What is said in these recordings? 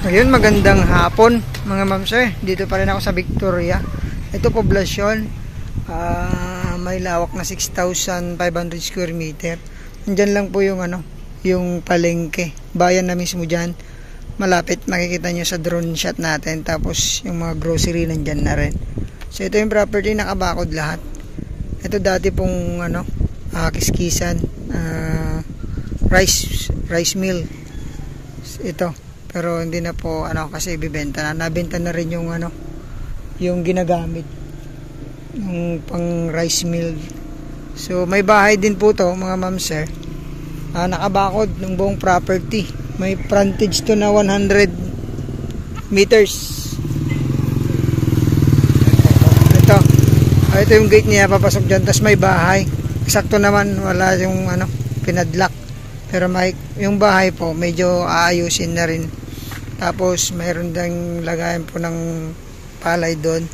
Ayun, magandang hapon mga ma'am sir. Dito pa rin ako sa Victoria. Ito poblasyon, may lawak na 6,500 square meter. Nandyan lang po yung yung palengke. Bayan na mismo dyan. Malapit, makikita nyo sa drone shot natin. Tapos yung mga grocery nandyan na rin. So ito yung property, nakabakod lahat. Ito dati pong kiskisan, rice mill. Ito. Pero hindi na po kasi ibibenta na. Nabenta na rin yung yung ginagamit yung pang rice mill. So may bahay din po to mga ma'am sir. Nakabakod ng buong property. May frontage to na 100 meters. Ito yung gate niya, papasok dyan. Tapos may bahay. Eksakto naman, wala yung pinadlock. Pero yung bahay po medyo aayusin na rin. Tapos mayroon ding lagayan po ng palay doon.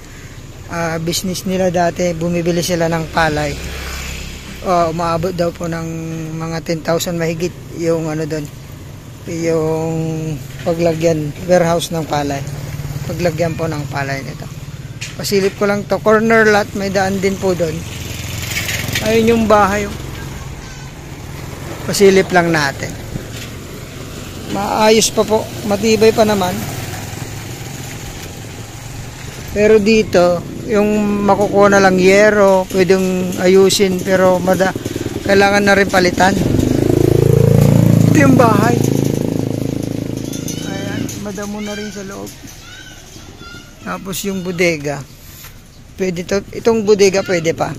Business nila dati, bumibili sila ng palay. Umaabot daw po ng mga 10,000 mahigit yung doon. Yung paglagyan, warehouse ng palay. Paglagyan po ng palay nito. Pasilip ko lang to, corner lot, may daan din po doon. Ayun yung bahay. Pasilip lang natin. Maayos pa po, matibay pa naman. Pero dito, yung makukuha na lang yero, pwedeng ayusin, pero kailangan na rin palitan. Ito yung bahay. Ayan, madamo na rin sa loob. Tapos yung bodega. Pwede to, itong bodega pwede pa.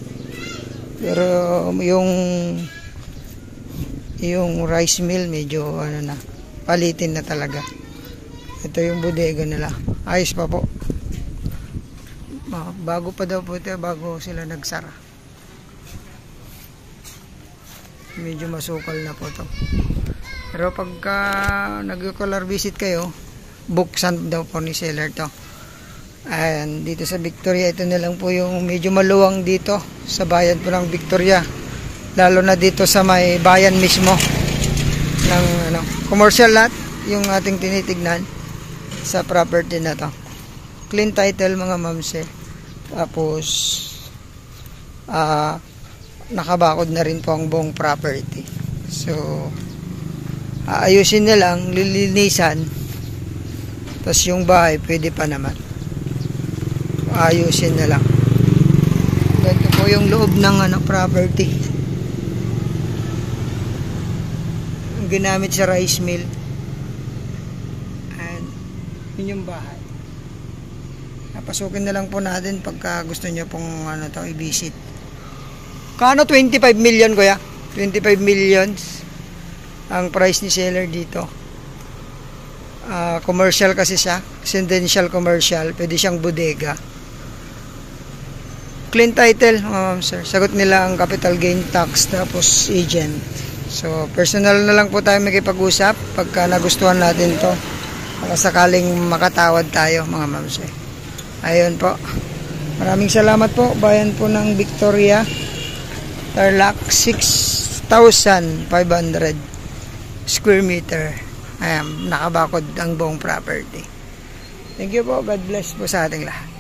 Pero yung rice mill medyo na, palitin na talaga. Ito yung bodega nila. Ayos pa po. Bago pa daw po ito, bago sila nagsara. Medyo masukal na po to. Pero pagka nag-color visit kayo, buksan daw po ni seller to. And dito sa Victoria, ito na lang po yung medyo maluwang dito sa bayan po ng Victoria. Lalo na dito sa may bayan mismo ng commercial lot yung ating tinitignan sa property na to. Clean title mga mamse. Tapos nakabakod na rin po ang buong property. So ayusin na lang, lilinisan. Tapos yung bahay pwede pa naman. Ayusin na lang. Ganito po yung loob ng property. Ginamit sa rice mill. And yun yung bahay. Napasukin na lang po natin pagka gusto nyo pong i-visit. Kano 25 million kuya? 25 millions ang price ni seller dito. Commercial kasi siya, residential commercial, pwede siyang bodega. Clean title, sir. Sagot nila ang capital gain tax tapos agent. So personal na lang po tayo makipag-usap pagka nagustuhan natin to. Para sakaling makatawad tayo mga ma'am sir. Ayun po. Maraming salamat po. Bayan po ng Victoria. Tarlac, 6,500 square meter. Ayan, nakabakod ang buong property. Thank you po. God bless po sa ating lahat.